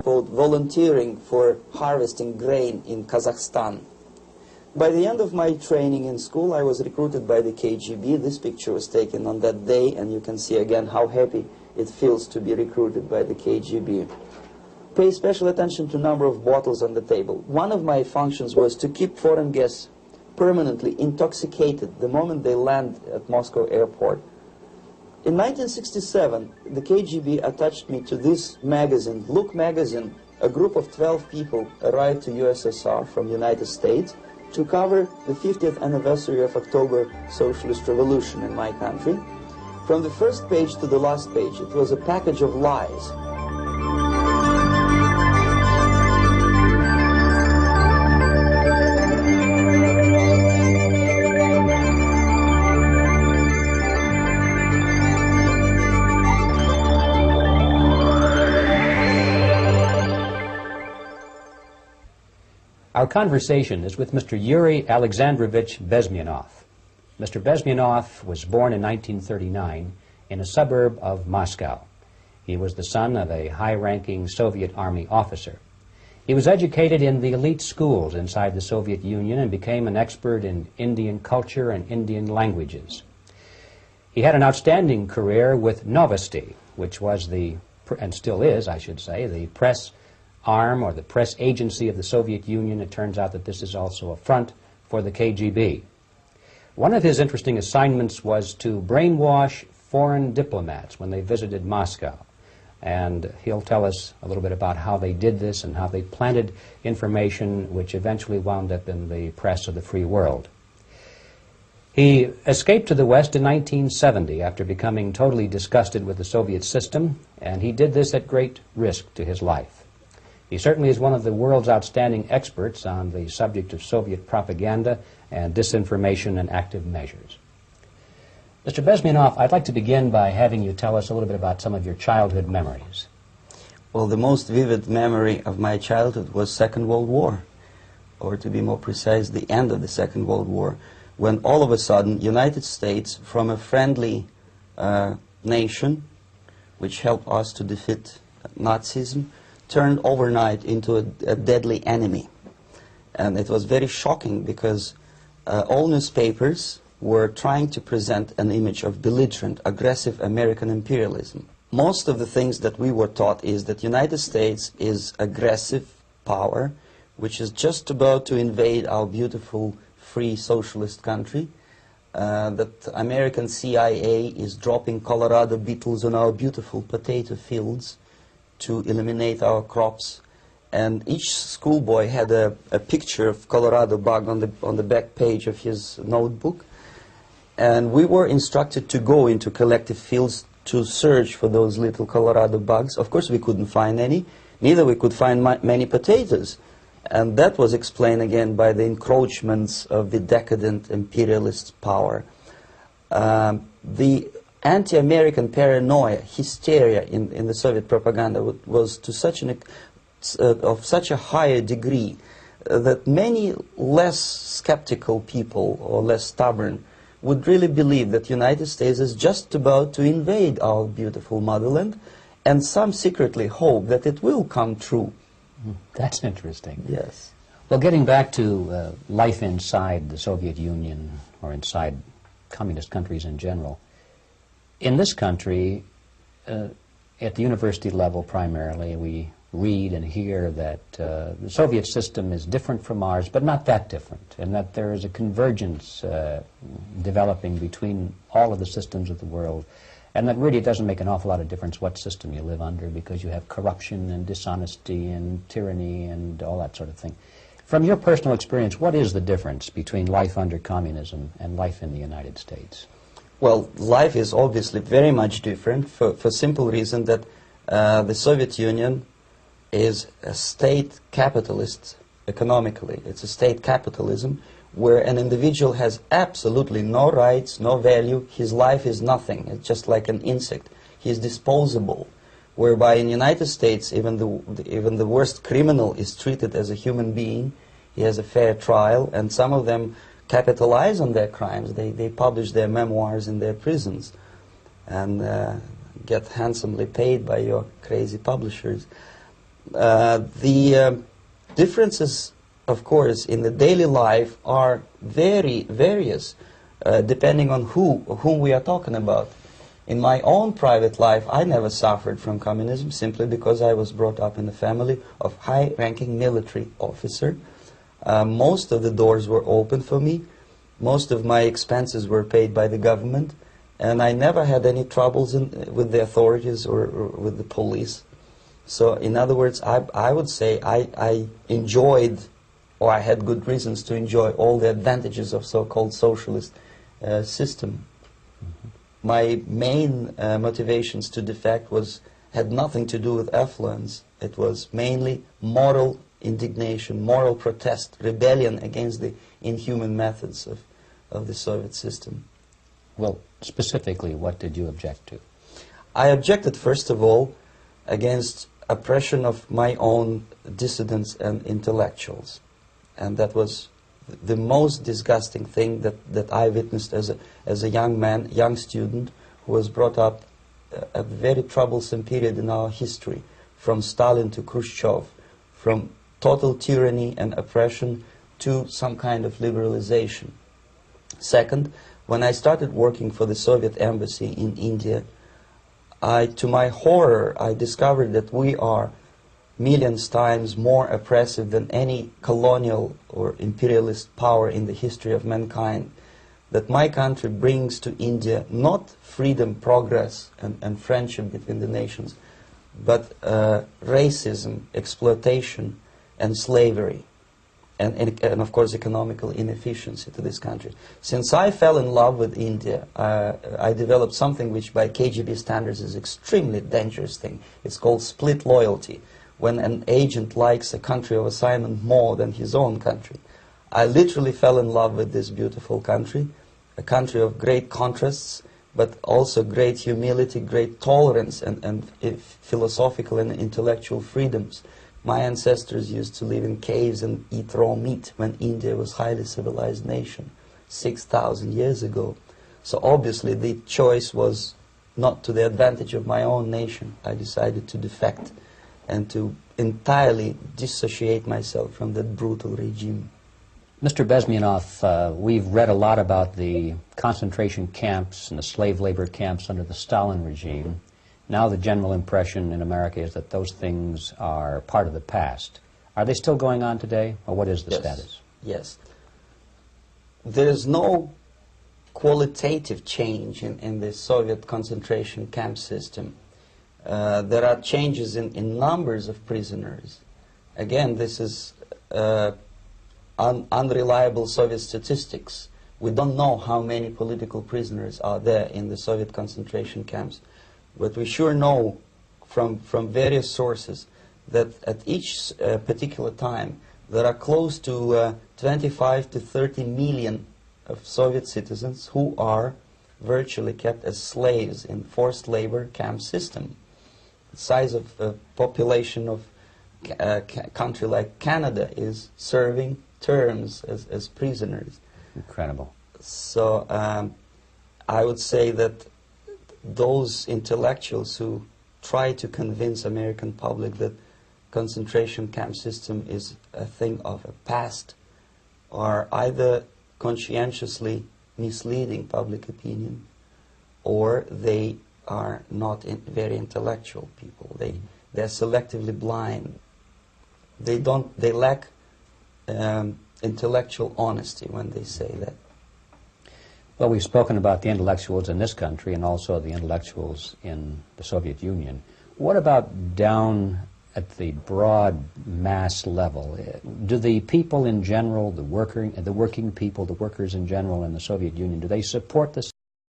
volunteering for harvesting grain in Kazakhstan. By the end of my training in school, I was recruited by the KGB. This picture was taken on that day, and you can see again how happy it feels to be recruited by the KGB. Pay special attention to number of bottles on the table. One of my functions was to keep foreign guests permanently intoxicated the moment they land at Moscow airport. In 1967, the KGB attached me to this magazine, Look magazine. A group of 12 people arrived to USSR from United States to cover the 50th anniversary of October Socialist Revolution in my country. From the first page to the last page, it was a package of lies. Our conversation is with Mr. Yuri Alexandrovich Bezmenov. Mr. Bezmenov was born in 1939 in a suburb of Moscow. He was the son of a high-ranking Soviet Army officer. He was educated in the elite schools inside the Soviet Union and became an expert in Indian culture and Indian languages. He had an outstanding career with Novosti, which was the, and still is, I should say, the press arm or the press agency of the Soviet Union. It turns out that this is also a front for the KGB. One of his interesting assignments was to brainwash foreign diplomats when they visited Moscow. And he'll tell us a little bit about how they did this and how they planted information which eventually wound up in the press of the free world. He escaped to the West in 1970 after becoming totally disgusted with the Soviet system, and he did this at great risk to his life. He certainly is one of the world's outstanding experts on the subject of Soviet propaganda and disinformation and active measures. Mr. Bezmenov, I'd like to begin by having you tell us a little bit about some of your childhood memories. Well, the most vivid memory of my childhood was Second World War, or to be more precise, the end of the Second World War, when all of a sudden United States, from a friendly nation, which helped us to defeat Nazism, turned overnight into a deadly enemy. And it was very shocking because all newspapers were trying to present an image of belligerent, aggressive American imperialism. Most of the things that we were taught is that United States is aggressive power, which is just about to invade our beautiful, free, socialist country, that American CIA is dropping Colorado beetles on our beautiful potato fields to eliminate our crops, and each schoolboy had a picture of Colorado bug on the back page of his notebook, and we were instructed to go into collective fields to search for those little Colorado bugs. Of course we couldn't find any, neither we could find many potatoes, and that was explained again by the encroachments of the decadent imperialist power. The anti-American paranoia, hysteria in the Soviet propaganda was to such of such a higher degree that many less skeptical people or less stubborn would really believe that the United States is just about to invade our beautiful motherland, and some secretly hope that it will come true. That's interesting. Yes. Well, getting back to life inside the Soviet Union or inside communist countries in general, in this country, at the university level primarily, we read and hear that the Soviet system is different from ours, but not that different, and that there is a convergence developing between all of the systems of the world, and that really it doesn't make an awful lot of difference what system you live under, because you have corruption and dishonesty and tyranny and all that sort of thing. From your personal experience, what is the difference between life under communism and life in the United States? Well, life is obviously very much different for simple reason that the Soviet Union is a state capitalist economically. It's a state capitalism where an individual has absolutely no rights, no value. His life is nothing. It's just like an insect. He is disposable. Whereby in the United States, even the worst criminal is treated as a human being. He has a fair trial, and some of them capitalize on their crimes. They publish their memoirs in their prisons and get handsomely paid by your crazy publishers. The differences, of course, in the daily life are very various, depending on whom we are talking about. In my own private life, I never suffered from communism simply because I was brought up in a family of high-ranking military officer. Most of the doors were open for me. Most of my expenses were paid by the government, and I never had any troubles with the authorities or with the police. So, in other words, I would say I enjoyed, or I had good reasons to enjoy, all the advantages of so-called socialist system. Mm-hmm. My main motivations to defect had nothing to do with affluence. It was mainly moral indignation, moral protest, rebellion against the inhuman methods of the Soviet system. Well, specifically, what did you object to? I objected, first of all, against oppression of my own dissidents and intellectuals. And that was the most disgusting thing that I witnessed as a young man, young student, who was brought up a very troublesome period in our history, from Stalin to Khrushchev, from total tyranny and oppression to some kind of liberalization. Second, when I started working for the Soviet embassy in India, to my horror, I discovered that we are millions times more oppressive than any colonial or imperialist power in the history of mankind. That my country brings to India not freedom, progress, and friendship between the nations, but racism, exploitation, and slavery, and of course economical inefficiency to this country. Since I fell in love with India, I developed something which by KGB standards is extremely dangerous thing. It's called split loyalty, when an agent likes a country of assignment more than his own country. I literally fell in love with this beautiful country, a country of great contrasts, but also great humility, great tolerance, and philosophical and intellectual freedoms. My ancestors used to live in caves and eat raw meat when India was a highly civilized nation 6,000 years ago. So obviously the choice was not to the advantage of my own nation. I decided to defect and to entirely dissociate myself from that brutal regime. Mr. Bezmenov, we've read a lot about the concentration camps and the slave labor camps under the Stalin regime. Now the general impression in America is that those things are part of the past. Are they still going on today, or what is the status? Yes. There is no qualitative change in the Soviet concentration camp system. There are changes in numbers of prisoners. Again, this is unreliable Soviet statistics. We don't know how many political prisoners are there in the Soviet concentration camps. But we sure know from various sources that at each particular time there are close to 25 to 30 million of Soviet citizens who are virtually kept as slaves in forced labor camp system. The size of the population of a country like Canada is serving terms as prisoners. Incredible. So I would say that those intellectuals who try to convince American public that concentration camp system is a thing of a past are either conscientiously misleading public opinion, or they are not very intellectual people. They're selectively blind. They lack intellectual honesty when they say that. Well, we've spoken about the intellectuals in this country and also the intellectuals in the Soviet Union. What about down at the broad mass level? Do the people in general, the working people, the workers in general in the Soviet Union, do they support this?